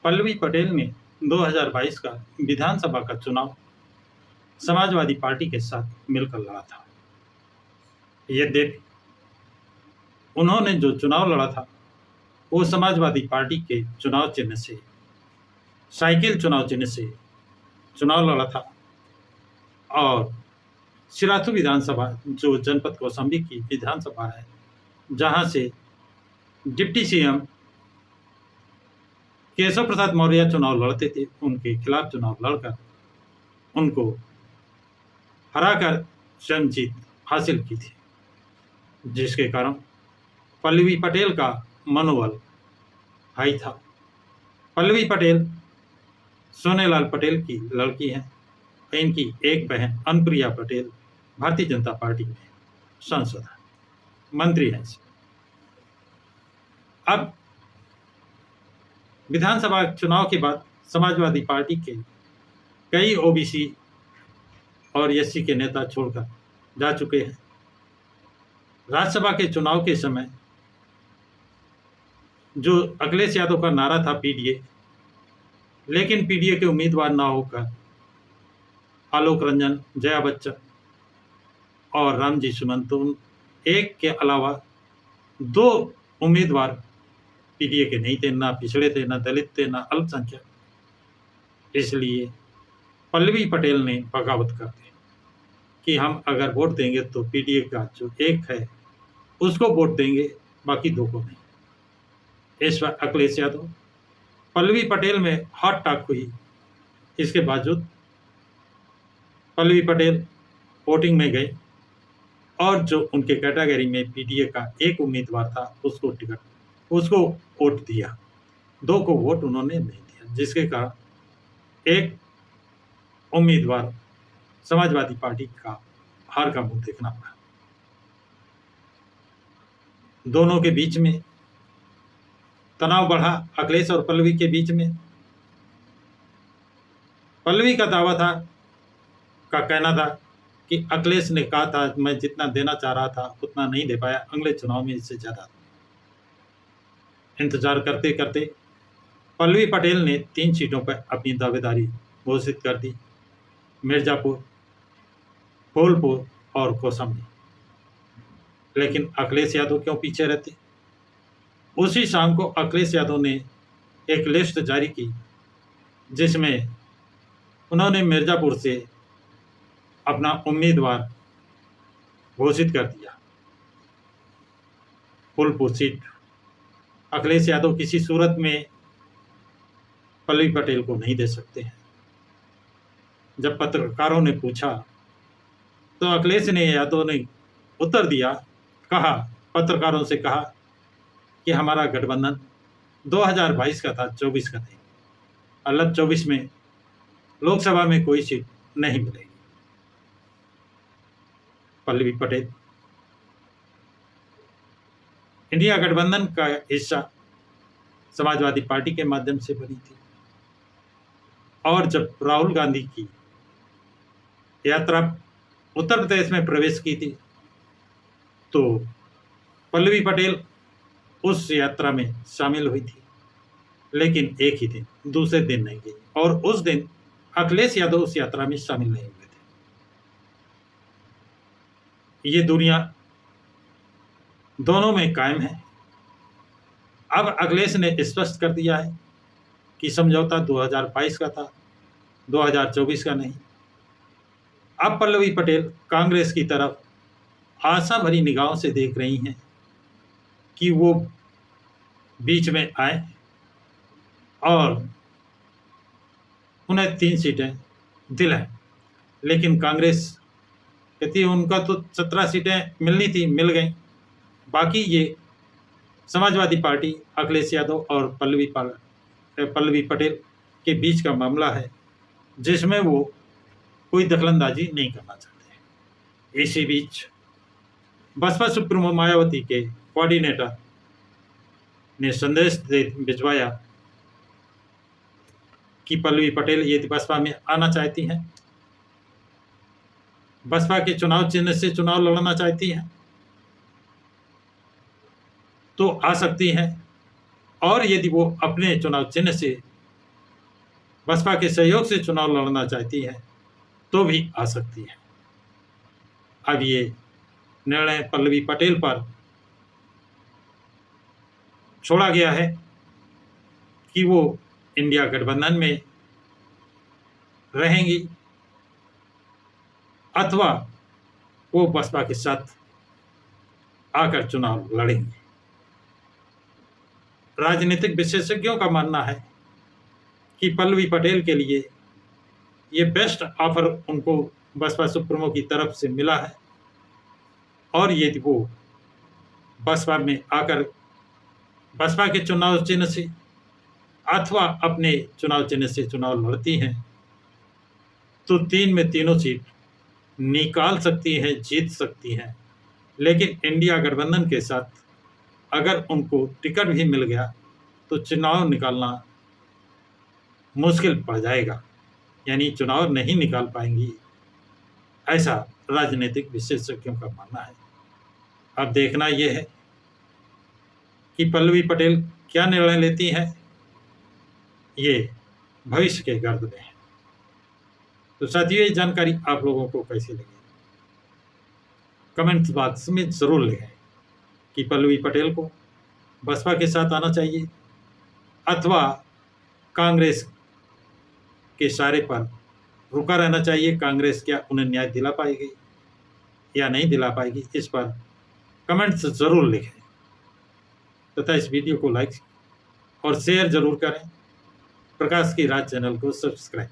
पल्लवी पटेल ने 2022 का विधानसभा का चुनाव समाजवादी पार्टी के साथ मिलकर लड़ा था। यद्यपि उन्होंने जो चुनाव लड़ा था वो समाजवादी पार्टी के चुनाव चिन्ह से, साइकिल चुनाव चिन्ह से चुनाव लड़ा था और सिराथू विधानसभा, जो जनपद कौशाम्बी की विधानसभा है, जहां से डिप्टी सीएम केशव प्रसाद मौर्य चुनाव लड़ते थे, उनके खिलाफ चुनाव लड़कर उनको हराकर स्वयं जीत हासिल की थी, जिसके कारण पल्लवी पटेल का मनोबल हाई था। पल्लवी पटेल सोनेलाल पटेल की लड़की हैं। इनकी एक बहन अनुप्रिया पटेल भारतीय जनता पार्टी में सांसद है, मंत्री हैं। अब विधानसभा चुनाव के बाद समाजवादी पार्टी के कई ओबीसी और एससी के नेता छोड़कर जा चुके हैं। राज्यसभा के चुनाव के समय जो अखिलेश यादव का नारा था पीडीए, लेकिन पीडीए के उम्मीदवार ना होकर आलोक रंजन, जया बच्चन और रामजी सुमन, एक के अलावा दो उम्मीदवार पीडीए के नहीं थे, ना पिछड़े थे, ना दलित थे, ना अल्पसंख्यक। इसलिए पल्लवी पटेल ने बगावत कर दी कि हम अगर वोट देंगे तो पीडीए का जो एक है उसको वोट देंगे, बाकी दो को नहीं। इस पर अखिलेश यादव, पल्लवी पटेल में हॉट टॉक हुई। इसके बावजूद पल्लवी पटेल वोटिंग में गई और जो उनके कैटेगरी में पीडीए का एक उम्मीदवार था उसको वोट दिया, दो को वोट उन्होंने नहीं दिया, जिसके कारण एक उम्मीदवार समाजवादी पार्टी का हार का मुंह देखना पड़ा। दोनों के बीच में तनाव बढ़ा, अखिलेश और पल्लवी के बीच में। पल्लवी का दावा था, का कहना था कि अखिलेश ने कहा था मैं जितना देना चाह रहा था उतना नहीं दे पाया, अगले चुनाव में इससे ज्यादा। इंतजार करते करते पल्लवी पटेल ने 3 सीटों पर अपनी दावेदारी घोषित कर दी, मिर्जापुर, फूलपुर और कौशाम्बी। लेकिन अखिलेश यादव क्यों पीछे रहते? उसी शाम को अखिलेश यादव ने एक लिस्ट जारी की जिसमें उन्होंने मिर्जापुर से अपना उम्मीदवार घोषित कर दिया। फूलपुर सीट अखिलेश यादव किसी सूरत में पल्लवी पटेल को नहीं दे सकते हैं। जब पत्रकारों ने पूछा तो अखिलेश यादव ने उत्तर दिया, पत्रकारों से कहा कि हमारा गठबंधन 2022 का था, 24 का नहीं। अलग 24 में लोकसभा में कोई सीट नहीं मिलेगी। पल्लवी पटेल इंडिया गठबंधन का हिस्सा समाजवादी पार्टी के माध्यम से बनी थी और जब राहुल गांधी की यात्रा उत्तर प्रदेश में प्रवेश की थी तो पल्लवी पटेल उस यात्रा में शामिल हुई थी, लेकिन एक ही दिन, दूसरे दिन नहीं गई। और उस दिन अखिलेश यादव उस यात्रा में शामिल नहीं हुए थे। ये दूरियां दोनों में कायम है। अब अखिलेश ने स्पष्ट कर दिया है कि समझौता 2022 का था, 2024 का नहीं। अब पल्लवी पटेल कांग्रेस की तरफ आशा भरी निगाहों से देख रही हैं कि वो बीच में आए और उन्हें 3 सीटें दिलाएं। लेकिन कांग्रेस कहती है उनका तो 17 सीटें मिलनी थी, मिल गई। बाकी ये समाजवादी पार्टी, अखिलेश यादव और पल्लवी पटेल के बीच का मामला है जिसमें वो कोई दखलंदाजी नहीं करना चाहते। इसी बीच बसपा सुप्रीमो मायावती के कोऑर्डिनेटर ने संदेश भिजवाया कि पल्लवी पटेल यदि बसपा में आना चाहती हैं, बसपा के चुनाव चिन्ह से चुनाव लड़ना चाहती हैं तो आ सकती हैं, और यदि वो अपने चुनाव चिन्ह से बसपा के सहयोग से चुनाव लड़ना चाहती है तो भी आ सकती है। अब ये निर्णय पल्लवी पटेल पर छोड़ा गया है कि वो इंडिया गठबंधन में रहेंगी अथवा वो बसपा के साथ आकर चुनाव लड़ेंगे। राजनीतिक विशेषज्ञों का मानना है कि पल्लवी पटेल के लिए ये बेस्ट ऑफर उनको बसपा सुप्रीमो की तरफ से मिला है और यदि वो बसपा में आकर बसपा के चुनाव चिन्ह से अथवा अपने चुनाव चिन्ह से चुनाव लड़ती हैं तो 3 में तीनों सीट निकाल सकती हैं, जीत सकती हैं। लेकिन इंडिया गठबंधन के साथ अगर उनको टिकट भी मिल गया तो चुनाव निकालना मुश्किल पड़ जाएगा, यानी चुनाव नहीं निकाल पाएंगी, ऐसा राजनीतिक विशेषज्ञों का मानना है। अब देखना यह है कि पल्लवी पटेल क्या निर्णय लेती है, ये भविष्य के गर्द में है। तो साथियों, ये जानकारी आप लोगों को कैसी लगी कमेंट्स बॉक्स में जरूर लिखें कि पल्लवी पटेल को बसपा के साथ आना चाहिए अथवा कांग्रेस के इशारे पर रुका रहना चाहिए। कांग्रेस क्या उन्हें न्याय दिला पाएगी या नहीं दिला पाएगी, इस पर कमेंट्स जरूर लिखें तथा इस वीडियो को लाइक और शेयर जरूर करें। प्रकाश की राज चैनल को सब्सक्राइब